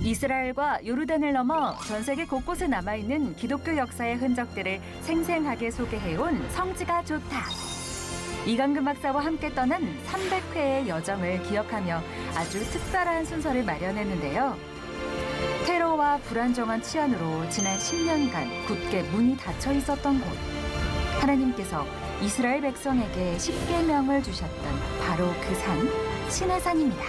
이스라엘과 요르단을 넘어 전 세계 곳곳에 남아있는 기독교 역사의 흔적들을 생생하게 소개해온 성지가 좋다. 이강근 박사와 함께 떠난 300회의 여정을 기억하며 아주 특별한 순서를 마련했는데요. 테러와 불안정한 치안으로 지난 10년간 굳게 문이 닫혀 있었던 곳. 하나님께서 이스라엘 백성에게 십계명을 주셨던 바로 그 산, 시내산입니다.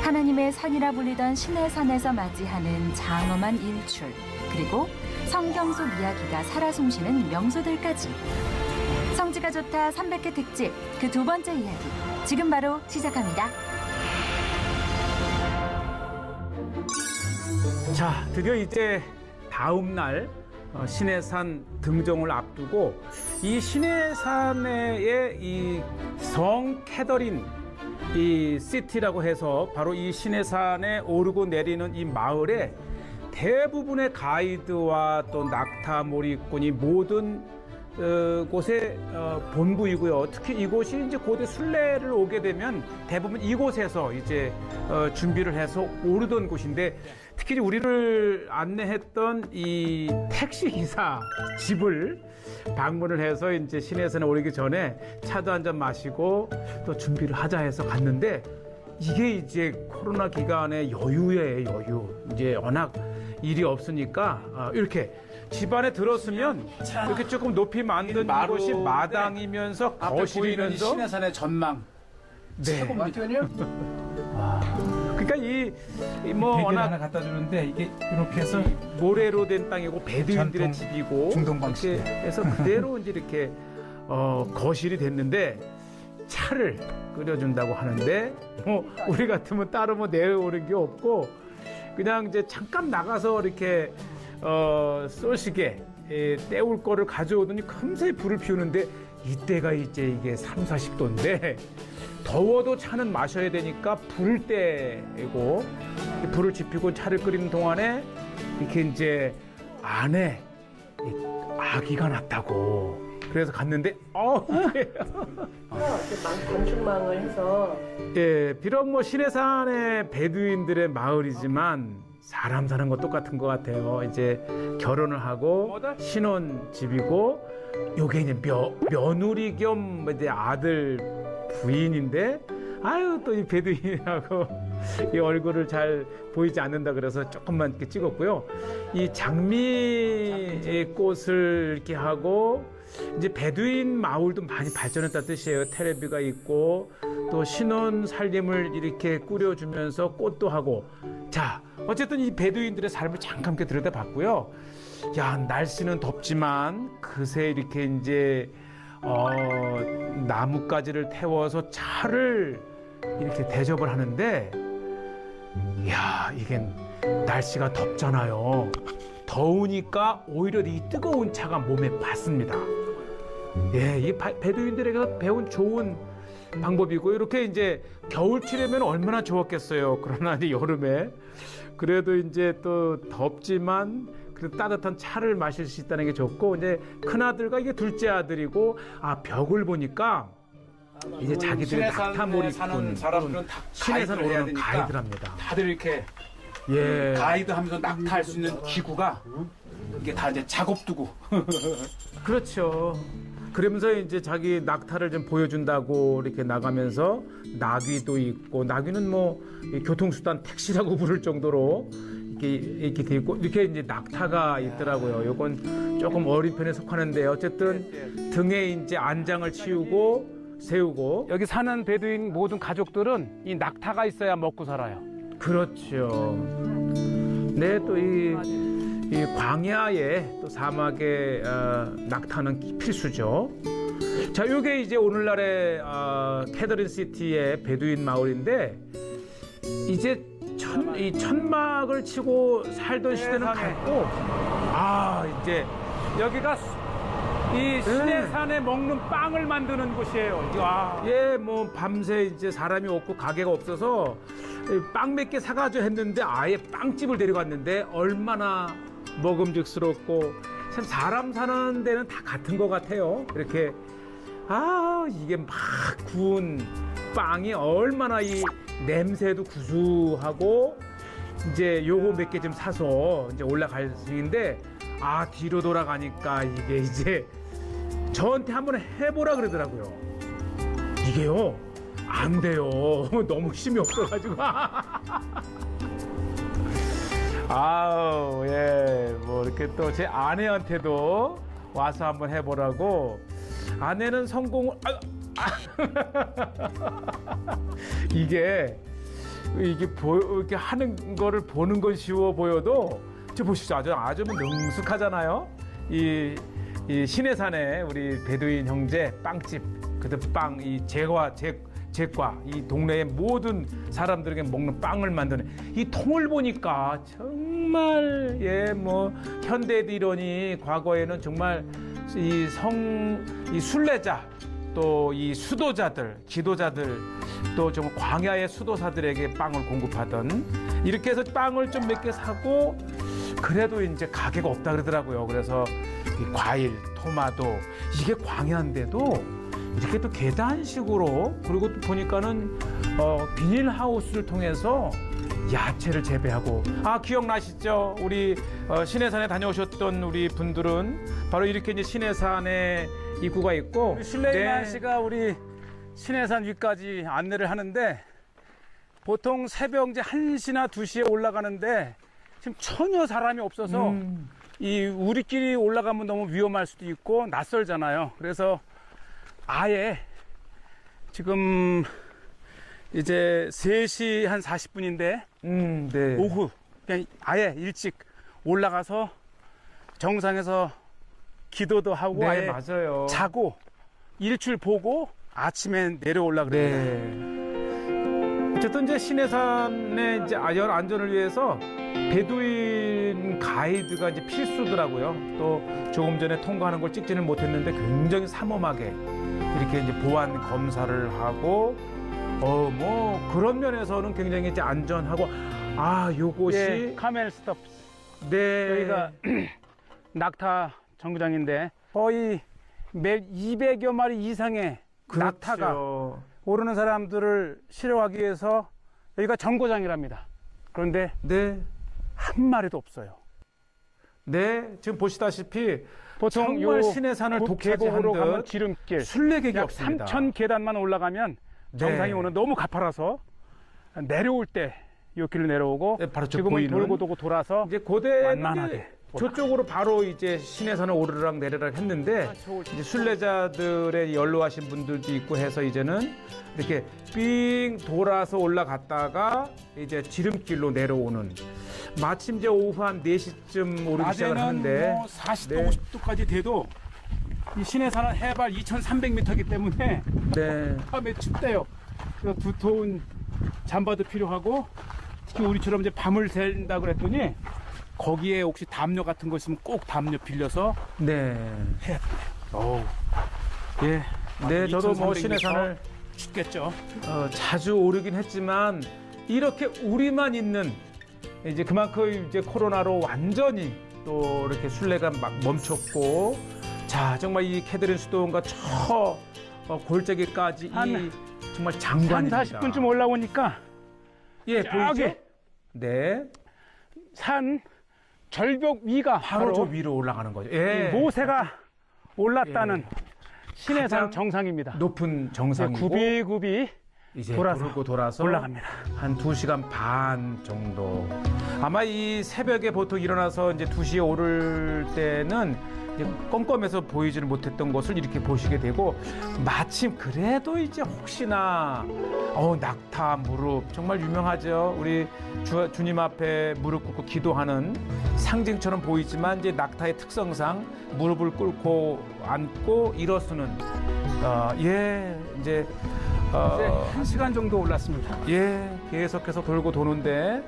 하나님의 산이라 불리던 시내산에서 맞이하는 장엄한 일출, 그리고 성경 속 이야기가 살아 숨쉬는 명소들까지. 성지가 좋다 300회 특집 그 두 번째 이야기 지금 바로 시작합니다. 자, 드디어 이제 다음 날 시내산 등정을 앞두고 이 시내산의 이 성 캐더린 이 시티라고 해서 바로 이 시내산에 오르고 내리는 이 마을에 대부분의 가이드와 또 낙타 몰이꾼이 모든 곳의 본부이고요. 특히 이곳이 이제 고대 순례를 오게 되면 대부분 이곳에서 이제 준비를 해서 오르던 곳인데, 특히 우리를 안내했던 이 택시 기사 집을 방문을 해서 이제 시내산에 오르기 전에 차도 한 잔 마시고 또 준비를 하자 해서 갔는데, 이게 이제 코로나 기간의 여유예요, 여유. 이제 워낙 일이 없으니까 이렇게 집 안에 들었으면 이렇게 조금 높이 만든 곳이 마당이면서 거실이면서 시내산의 전망. 네. 최고입니다. 그러니까 이 뭐 베개를 워낙 하나 갖다 주는데 이게 이렇게 해서 모래로 된 땅이고 배드인들의 전통 집이고 중동 방식이에요. 이렇게 해서 그대로 이제 이렇게 거실이 됐는데 차를 끓여준다고 하는데 우리 같으면 따로 뭐 내려오는 게 없고 그냥 이제 잠깐 나가서 이렇게 쏘시게 때울 거를 가져오더니 금세 불을 피우는데, 이때가 이제 이게 3, 40도인데 더워도 차는 마셔야 되니까 불을 떼고 불을 지피고 차를 끓이는 동안에 이렇게 이제 안에 아기가 났다고. 그래서 갔는데 건축망을 해서 예, 비록 뭐 시내산의 베두인들의 마을이지만 사람 사는 거 똑같은 것 같아요. 이제 결혼을 하고 신혼집이고, 요게 이제 며느리 겸 이제 아들 부인인데, 아유 또 이 베두인이라고 이 얼굴을 잘 보이지 않는다 그래서 조금만 이렇게 찍었고요. 이 장미 꽃을 이렇게 하고, 이제 베두인 마을도 많이 발전했다는 뜻이에요. 테레비가 있고 또 신혼 살림을 이렇게 꾸려주면서 꽃도 하고. 자, 어쨌든 이 베두인들의 삶을 잠깐 이렇게 들여다봤고요. 야, 날씨는 덥지만 그새 이렇게 이제 나뭇가지를 태워서 차를 이렇게 대접을 하는데, 야, 이게 날씨가 덥잖아요. 더우니까 오히려 이 뜨거운 차가 몸에 받습니다. 예, 이 베두인들에게 배운 좋은 방법이고, 이렇게 이제 겨울치려면 얼마나 좋았겠어요. 그러나 이제 여름에 그래도 이제 또 덥지만 그래도 따뜻한 차를 마실 수 있다는 게 좋고, 이제 큰 아들과 이게 둘째 아들이고, 벽을 보니까 이제 자기들이 낙타몰이 사는 사람들은 다 시내산 가이드를 해야 오르는 되니까 가이드랍니다. 다들 이렇게 예, 가이드 하면서 낙타할 수 있는 기구가 이게 다 이제 작업두고. 그렇죠. 그러면서 이제 자기 낙타를 좀 보여준다고 이렇게 나가면서 나귀도 있고, 나귀는 뭐 교통수단 택시라고 부를 정도로 이렇게 돼 있고, 이렇게 이제 낙타가 있더라고요. 요건 조금 어린 편에 속하는데, 어쨌든 등에 이제 안장을 세우고 여기 사는 베두인 모든 가족들은 이 낙타가 있어야 먹고 살아요. 그렇죠. 네, 또 이 광야에 또 사막에 낙타는 필수죠. 자, 요게 이제 오늘날의 캐더린 시티의 베두인 마을인데, 이제 이 천막을 치고 살던 시대는 갔고, 이제 여기가 이 시내산에 먹는 빵을 만드는 곳이에요. 예, 뭐 밤새 이제 사람이 없고 가게가 없어서 빵 몇 개 사가지고 했는데, 아예 빵집을 데려갔는데 얼마나 먹음직스럽고, 참 사람 사는 데는 다 같은 것 같아요. 이렇게 이게 막 구운 빵이 얼마나 이 냄새도 구수하고 이제 요거 몇 개 좀 사서 이제 올라갈 중인데 아 뒤로 돌아가니까 이게 이제 저한테 한번 해보라 그러더라고요. 이게요 안 돼요. 너무 힘이 없어가지고. 아우 예, 뭐 이렇게 또 제 아내한테도 와서 한번 해보라고. 아내는 성공을 이게 이렇게 하는 거를 보는 건 쉬워 보여도 저 보십시오. 아주 능숙하잖아요. 이 신해산에 우리 베두인 형제 빵집 그들 빵 이 제과 이 동네의 모든 사람들에게 먹는 빵을 만드는 이 통을 보니까 정말 예 뭐 현대에도 이러니 과거에는 정말 이 순례자 또 이 수도자들 지도자들 또 정말 광야의 수도사들에게 빵을 공급하던 이렇게 해서 빵을 좀 몇 개 사고 그래도 이제 가게가 없다 그러더라고요. 그래서 이 과일, 토마토 이게 광야인데도 이렇게 또 계단식으로 그리고 또 보니까는 비닐하우스를 통해서 야채를 재배하고 아 기억나시죠? 우리 신해산에 다녀오셨던 우리 분들은 바로 이렇게 이제 신해산에 입구가 있고 실레이만 네. 씨가 우리 신해산 위까지 안내를 하는데 보통 새벽 이제 1시나 2시에 올라가는데 지금 전혀 사람이 없어서 이 우리끼리 올라가면 너무 위험할 수도 있고 낯설잖아요. 그래서 아예 지금 이제 3시 한 40분인데 네. 오후 그냥 아예 일찍 올라가서 정상에서 기도도 하고 네, 아예 맞아요. 자고 일출 보고 아침에 내려올라 그래요. 네. 어쨌든 이제 신해산의 이제 안전을 위해서 베두인 가이드가 이제 필수더라고요. 또 조금 전에 통과하는 걸 찍지는 못했는데 굉장히 삼엄하게 이렇게 이제 보안 검사를 하고 뭐 그런 면에서는 굉장히 이제 안전하고 요곳이 예, 카멜 스톱. 네 여기가 낙타 정류장인데 거의 매 200여 마리 이상의 낙타가 그렇죠. 오르는 사람들을 실어가기 위해서 여기가 정거장이랍니다. 그런데 네. 한 마리도 없어요. 네, 지금 보시다시피 보통 정말 요 신해산을 계곡으로 독차지한 가면 듯 지름길 순례객이 약 없습니다. 3,000 계단만 올라가면 정상이 네. 오는 너무 가파라서 내려올 때 요 길로 내려오고 네, 바로 저 지금은 보이는 돌고 도고 돌아서 이제 고대 완만하게 저쪽으로 바로 이제 신해산을 오르락 내리락 했는데 이제 순례자들의 연로하신 분들도 있고 해서 이제는 이렇게 삥 돌아서 올라갔다가 이제 지름길로 내려오는 마침 이제 오후 한 4시쯤 오르기 시작을 낮에는 하는데 뭐 40도, 네. 50도까지 돼도 이 신해산은 해발 2,300m이기 때문에 네. 밤에 춥대요. 그래서 두터운 잠바도 필요하고 특히 우리처럼 이제 밤을 샌다 그랬더니 거기에 혹시 담요 같은 거 있으면 꼭 담요 빌려서 네. 해야 돼. 어우, 예. 네, 저도 뭐 2,300m 신해산을 춥겠죠. 자주 오르긴 했지만 이렇게 우리만 있는 이제 그만큼 이제 코로나로 완전히 또 이렇게 순례가 막 멈췄고 자 정말 이 캐드린 수도원과 저 골짜기까지 이 정말 한 장관입니다. 40분쯤 올라오니까 예 저기 보이죠? 네 산 절벽 위가 바로 저 위로 올라가는 거죠. 예 모세가 올랐다는 예. 신해산 가장 정상입니다. 높은 정상이고 굽이굽이 이제 돌아서 돌아서 올라갑니다. 한 2시간 반 정도. 아마 이 새벽에 보통 일어나서 이제 2시에 오를 때는 이제 껌껌해서 보이지를 못했던 것을 이렇게 보시게 되고 마침 그래도 이제 혹시나 낙타 무릎 정말 유명하죠. 우리 주님 앞에 무릎 꿇고 기도하는 상징처럼 보이지만 이제 낙타의 특성상 무릎을 꿇고 앉고 일어서는 이제 이제 1시간 정도 올랐습니다. 예, 계속해서 돌고 도는데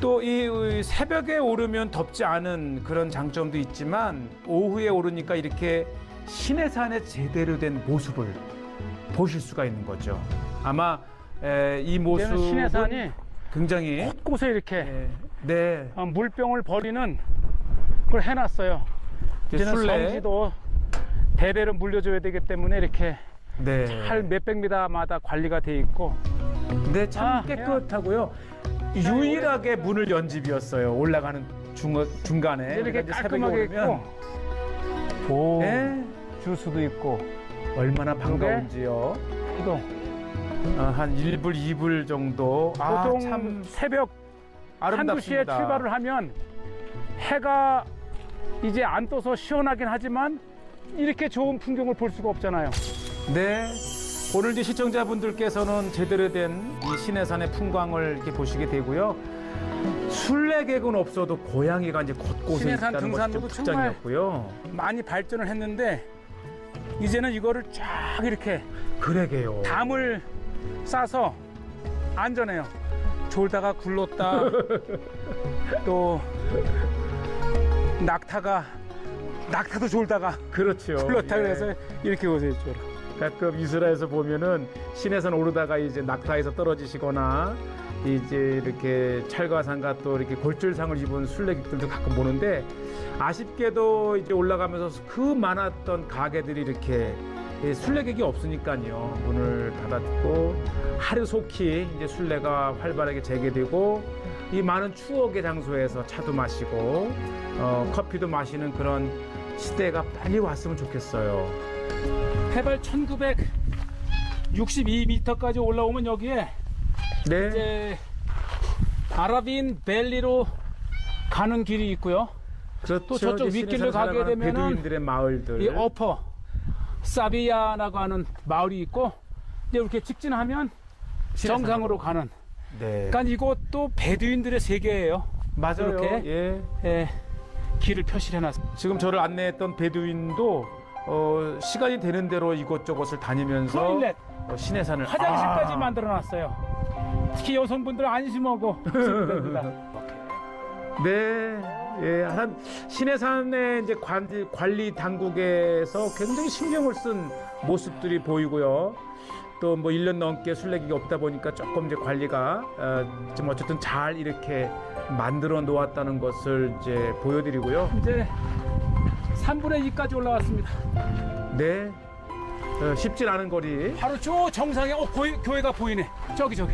또 이 새벽에 오르면 덥지 않은 그런 장점도 있지만 오후에 오르니까 이렇게 신해산의 제대로 된 모습을 보실 수가 있는 거죠. 아마 이 모습은 이제는 신해산이 굉장히 곳곳에 이렇게 네, 물병을 버리는 걸 해놨어요. 이제는 순례. 성지도 대대로 물려줘야 되기 때문에 이렇게 네, 할 몇백 미터마다 관리가 돼 있고 네, 참 아, 깨끗하고요. 유일하게 문을 연 집이었어요. 올라가는 중간에 이렇게 그러니까 이제 새벽에 깔끔하게 오면 있고, 오, 네, 주스도 있고, 얼마나 반가운지요. 또 한 1불, 2불 정도. 보통 참 새벽 한두 시에 아름답습니다. 출발을 하면 해가 이제 안 떠서 시원하긴 하지만 이렇게 좋은 풍경을 볼 수가 없잖아요. 네. 오늘 이제 시청자분들께서는 제대로 된 이 신해산의 풍광을 이렇게 보시게 되고요. 순례객은 없어도 고양이가 이제 곳곳에 신해산 있다는 것이 좀 등산로도 특장이었고요. 많이 발전을 했는데 이제는 이거를 쫙 이렇게 그러게요. 담을 싸서 안전해요. 졸다가 굴렀다. 또 낙타도 졸다가 그렇죠. 굴렀다 예. 그래서 이렇게 오세요. 졸아. 가끔 이스라엘에서 보면은 신해산 오르다가 이제 낙타에서 떨어지시거나 이제 이렇게 철과상과 또 이렇게 골절상을 입은 순례객들도 가끔 보는데 아쉽게도 이제 올라가면서 그 많았던 가게들이 이렇게 순례객이 없으니까요. 문을 닫았고 하루속히 이제 순례가 활발하게 재개되고 이 많은 추억의 장소에서 차도 마시고 커피도 마시는 그런 시대가 빨리 왔으면 좋겠어요. 해발 1962m까지 올라오면 여기에 네. 이제 아라빈 밸리로 가는 길이 있고요. 그렇죠. 또 저쪽 이제 윗길로 신해산 가게 살아가는 되면은 베두인들의 마을들. 이 어퍼 사비야라고 하는 마을이 있고 이제 이렇게 직진하면 정상으로 가는. 네. 그러니까 이것도 베두인들의 세계예요. 맞아요. 이렇게 예. 예, 길을 표시를 해놨습니다. 지금 저를 안내했던 베두인도 시간이 되는 대로 이곳저곳을 다니면서 토일렛, 신해산을 화장실까지 만들어놨어요. 특히 여성분들 안심하고 쓰면 됩니다. 네. 예, 한 신해산의 이제 관리 당국에서 굉장히 신경을 쓴 모습들이 보이고요. 또 뭐 1년 넘게 순례객이 없다 보니까 조금 이제 관리가 좀 어쨌든 잘 이렇게 만들어 놓았다는 것을 이제 보여드리고요. 이제 3분의 2까지 올라왔습니다. 네. 쉽진 않은 거리. 바로 저 정상에 교회가 보이네. 저기 네.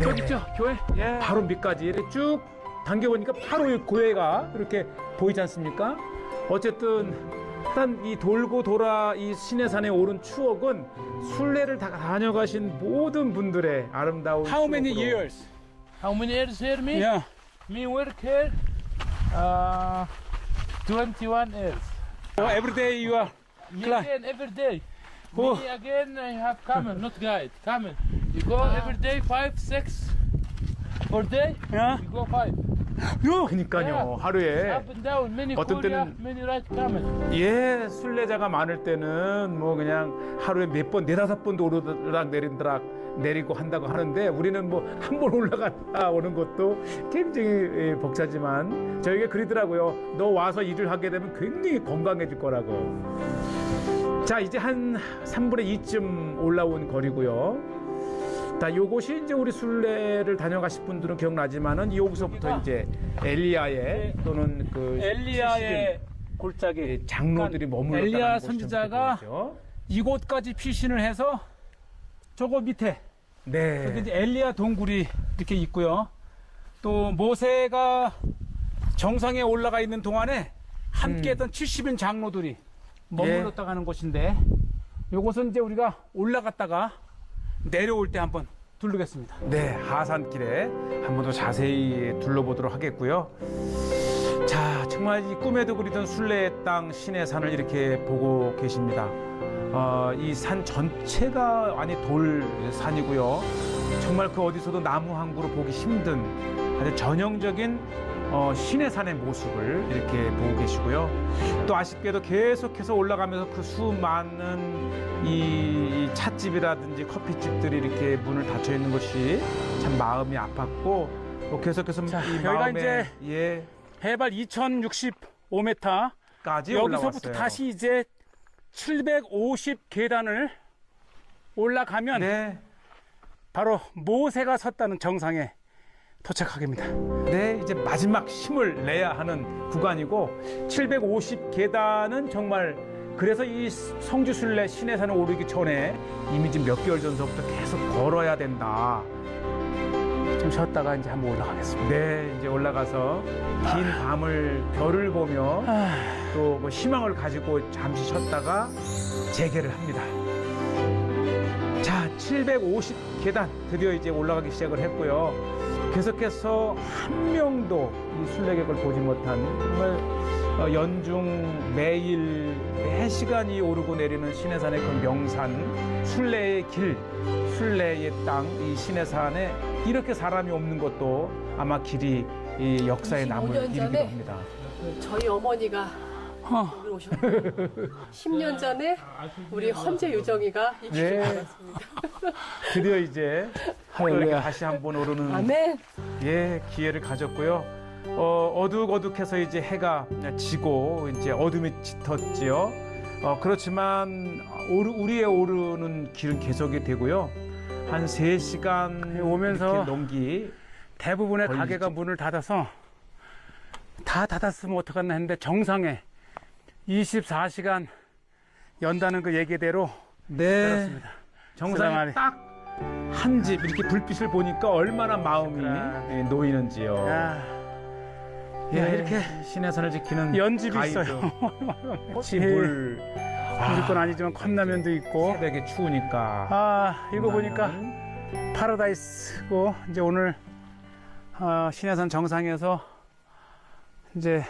저기 있죠 교회. 예. 바로 밑까지 이렇게 쭉 당겨보니까 바로 이 교회가 이렇게 보이지 않습니까? 어쨌든 일단 이 돌고 돌아 이 신해산에 오른 추억은 순례를 다 다녀가신 모든 분들의 아름다운 How many 추억으로. years? How many years here, me? Yeah. Me work here 21 years. Oh, every day you are Me Climb. again every day. Oh. Me again I have camel, not guide. Camel. You go every day 5, 6 per day. Yeah. You go 5. 그러니까요. 하루에 Up and down. Many 어떤 Korea, 때는- many ride camel. 예 순례자가 많을 때는 뭐 그냥 하루에 몇 번, 네다섯 번도 오르락 내리고 한다고 하는데 우리는 뭐 한 번 올라갔다 오는 것도 굉장히 벅차지만 저에게 그러더라고요. 너 와서 일을 하게 되면 굉장히 건강해질 거라고. 자 이제 한 3분의 2쯤 올라온 거리고요. 자, 요곳이 이제 우리 순례를 다녀가실 분들은 기억나지만은 여기서부터 여기가 이제 엘리야의 또는 그 엘리야의 골짜기. 장로들이 머물렀다는 엘리야 곳이 좀 선지자가 보이죠? 이곳까지 피신을 해서 저거 밑에 여기 네. 이제 엘리야 동굴이 이렇게 있고요. 또 모세가 정상에 올라가 있는 동안에 함께했던 70인 장로들이 머물렀다 가는 곳인데 이곳은 이제 우리가 올라갔다가 내려올 때 한번 둘르겠습니다. 네, 하산길에 한 번 더 자세히 둘러보도록 하겠고요. 자, 정말 이 꿈에도 그리던 순례의 땅 신해산을 이렇게 보고 계십니다. 이 산 전체가 아니 돌산이고요. 정말 그 어디서도 나무 한 그루 보기 힘든 아주 전형적인 신해산의 모습을 이렇게 보고 계시고요. 또 아쉽게도 계속해서 올라가면서 그 수많은 이 찻집이라든지 커피집들이 이렇게 문을 닫혀 있는 것이 참 마음이 아팠고 또 계속해서 자, 이 여기가 마음에 이제 해발 2065m 까지 여기서부터 올라왔어요. 다시 이제 750 계단을 올라가면 네, 바로 모세가 섰다는 정상에 도착하겠습니다. 네, 이제 마지막 힘을 내야 하는 구간이고 750 계단은 정말 그래서 이 성지순례 신해산을 오르기 전에 이미 지금 몇 개월 전서부터 계속 걸어야 된다. 좀 쉬었다가 이제 한번 올라가겠습니다. 네, 이제 올라가서 긴 밤을 별을 보며 또 뭐 희망을 가지고 잠시 쉬었다가 재개를 합니다. 자, 750계단 드디어 이제 올라가기 시작을 했고요. 계속해서 한 명도 이 순례객을 보지 못한 정말 연중 매일 매 시간이 오르고 내리는 신해산의 그 명산, 순례의 길, 순례의 땅, 이 신해산에 이렇게 사람이 없는 것도 아마 길이 이 역사에 남을 25년 길이기도 전에 합니다. 저희 어머니가 여기 오셨고 10년 전에 우리 헌재 유정이가 이 길을 네. 걸었습니다. 드디어 이제 이렇게 다시 한번 오르는 아멘. 예, 기회를 가졌고요. 어둑어둑해서 이제 해가 지고 이제 어둠이 짙었지요. 그렇지만 우리의 오르는 길은 계속이 되고요. 한 3시간 오면서 이렇게 넘기. 대부분의 걸리지. 가게가 문을 닫아서 다 닫았으면 어떡하나 했는데 정상에 24시간 연다는 그 얘기대로 네. 그렇습니다. 정상에 쓰라마리. 딱 한 집 이렇게 불빛을 보니까 얼마나 마음이 그래. 놓이는지요. 야, 예, 예. 이렇게 신해산을 지키는 연집이 가이드. 있어요. 꽃이 물. 우리 건 아니지만 컵라면도 있고. 새벽에 추우니까. 아, 이거 보니까 나는 파라다이스고 이제 오늘 신해산 정상에서 이제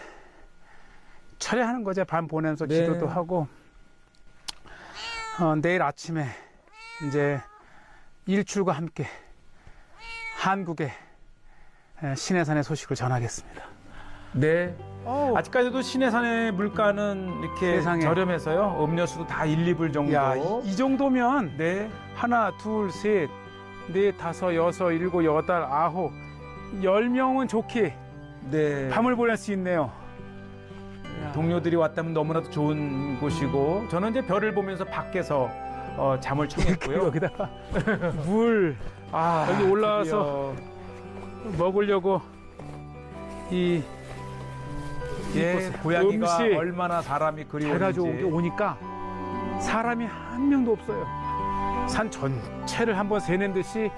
철회하는 거죠. 밤 보내면서 네. 기도도 하고 내일 아침에 이제 일출과 함께 한국의 신해산의 소식을 전하겠습니다. 네. 어우, 아직까지도 신해산의 물가는 이렇게 세상에. 저렴해서요. 음료수도 다 1, 2불 정도. 야, 이 정도면 네. 하나, 둘, 셋, 넷, 다섯, 여섯, 일곱, 여덟, 아홉, 10명은 좋게 네. 밤을 보낼 수 있네요. 동료들이 왔다면 너무나도 좋은 곳이고 저는 이제 별을 보면서 밖에서 잠을 청했고요. 여기다가 물 여기 올라와서 먹으려고 이 예, 이곳에 고양이가 음식 얼마나 사람이 잘 그리웠는지. 가지고 오니까 사람이 한 명도 없어요. 산 전체를 한번 세낸 듯이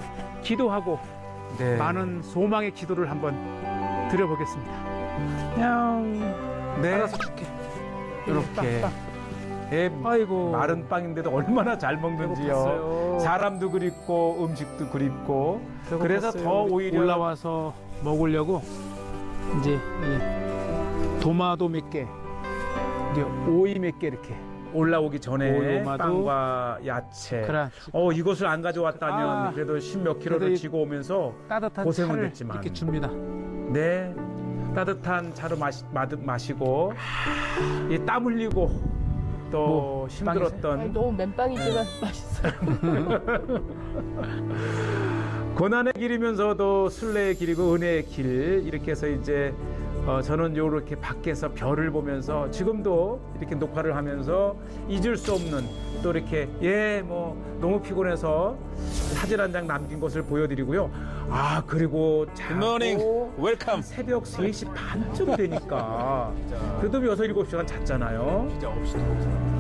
기도하고 네. 많은 소망의 기도를 한번 드려보겠습니다. 그냥 네. 알아서 줄게. 이렇게. 예, 아이고 마른 빵인데도 얼마나 잘 먹는지요. 배고팠어요. 사람도 그립고 음식도 그립고. 배고팠어요. 그래서 더 오히려 올라와서 먹으려고 이제 이 도마도 몇 개, 이제 오이 몇 개 이렇게. 올라오기 전에 오로마도 빵과 야채. 그래. 이것을 안 가져왔다면 아, 그래도 10몇 킬로를 그래도 이- 지고 오면서 따뜻한 고생은 차를 했지만. 이렇게 줍니다. 네. 따뜻한 차로 마시고 이 땀 흘리고 또 뭐, 힘들었던 아니, 너무 맨빵이지만 맛있어요. 고난의 길이면서도 순례의 길이고 은혜의 길 이렇게 해서 이제 저는 요렇게 밖에서 별을 보면서 지금도 이렇게 녹화를 하면서 잊을 수 없는 또 이렇게 뭐 너무 피곤해서 사진 한 장 남긴 것을 보여드리고요. 그리고 자고 웰컴. 새벽 3시 반쯤 되니까 그래도 6, 7시간 잤잖아요.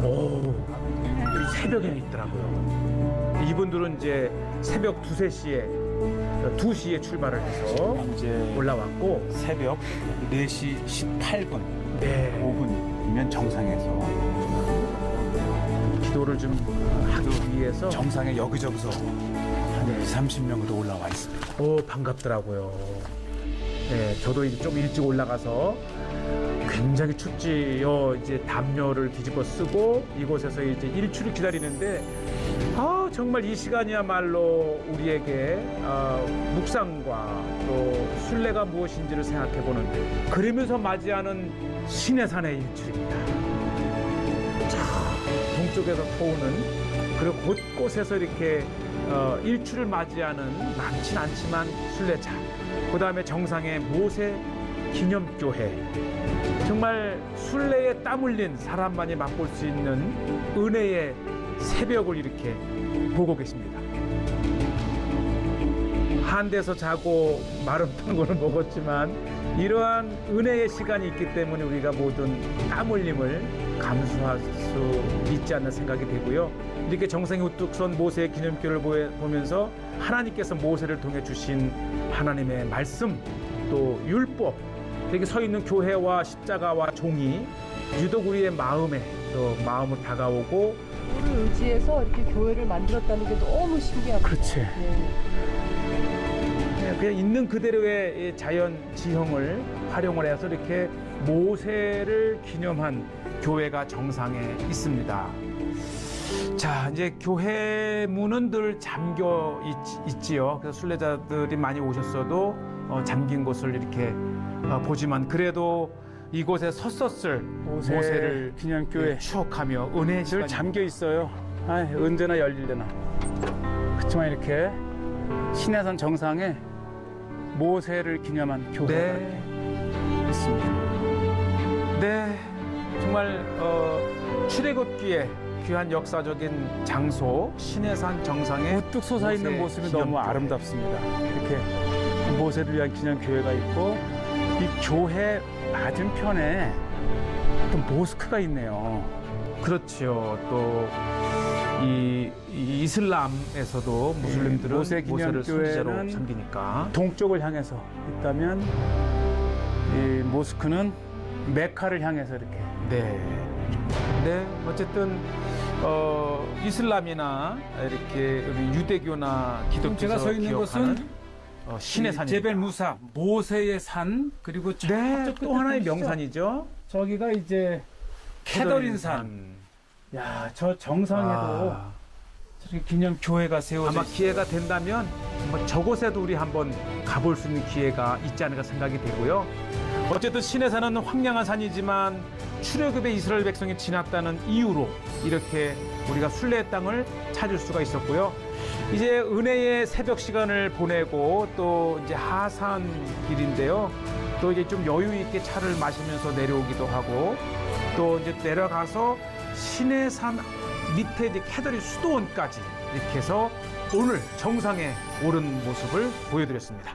오, 새벽에는 있더라고요. 이분들은 이제 새벽 2시에 출발을 해서 이제 올라왔고 새벽 4시 18분, 네, 5분이면 정상에서 기도를 좀 하기 위해서 정상에 여기저기서 한 30명도 올라와 있습니다. 반갑더라고요. 네, 저도 이제 좀 일찍 올라가서 굉장히 춥지요. 이제 담요를 뒤집어 쓰고 이곳에서 이제 일출을 기다리는데 정말 이 시간이야말로 우리에게 묵상과 또 순례가 무엇인지를 생각해보는 그러면서 맞이하는 신해산의 일출입니다. 동쪽에서 터오는 그리고 곳곳에서 이렇게 일출을 맞이하는 많진 않지만 순례차 그 다음에 정상의 모세 기념교회 정말 순례에 땀 흘린 사람만이 맛볼 수 있는 은혜의 새벽을 이렇게 보고 계십니다. 한 데서 자고 마름탕 거는 먹었지만 이러한 은혜의 시간이 있기 때문에 우리가 모든 땀 흘림을 감수할 수 있지 않나 생각이 되고요. 이렇게 정성이 우뚝 선 모세의 기념교를 보면서 하나님께서 모세를 통해 주신 하나님의 말씀 또 율법, 여기 서 있는 교회와 십자가와 종이 유독 우리의 마음에 또 마음을 다가오고 우리 의지해서 이렇게 교회를 만들었다는 게 너무 신기합니다. 그렇지. 그냥 있는 그대로의 자연 지형을 활용을 해서 이렇게 모세를 기념한 교회가 정상에 있습니다. 자, 이제 교회 문은 늘 잠겨 있지요. 그래서 순례자들이 많이 오셨어도 잠긴 곳을 이렇게 보지만 그래도 이곳에 섰었을 모세를 기념교회 추억하며 은혜의 늘 시간이 잠겨 있어요. 아, 언제나 열릴려나. 그렇지만 이렇게 시내산 정상에 모세를 기념한 교회가 네. 있습니다. 네, 정말 출애굽기에 귀한 역사적인 장소 시내산 정상에 우뚝 솟아있는 모세 모습이 기념교회. 너무 아름답습니다. 이렇게 모세를 위한 기념교회가 있고 이 교회 맞은편에 또 모스크가 있네요. 그렇죠. 또 이 이슬람에서도 무슬림들은 모세 모세를 기념교회는 선지자로 섬기니까 동쪽을 향해서 있다면 이 모스크는 메카를 향해서 이렇게 네, 어쨌든 이슬람이나 이렇게 우리 유대교나 지금 제가 기독교에서 서 있는 기억하는 곳은 신의 산입니다. 제벨 무사 모세의 산 그리고 네, 저쪽 또 하나의 보시죠? 명산이죠. 저기가 이제 캐더린 산. 야, 저 정상에도 아, 저렇게 기념 교회가 세워져 아마 기회가 된다면 뭐 저곳에도 우리 한번 가볼 수 있는 기회가 있지 않을까 생각이 되고요. 어쨌든 시내산은 황량한 산이지만 출애굽의 이스라엘 백성이 지났다는 이유로 이렇게 우리가 순례의 땅을 찾을 수가 있었고요. 이제 은혜의 새벽 시간을 보내고 또 이제 하산 길인데요. 또 이제 좀 여유 있게 차를 마시면서 내려오기도 하고 또 이제 내려가서 시내산 밑에 이제 캐더린 수도원까지 이렇게 해서 오늘 정상에 오른 모습을 보여드렸습니다.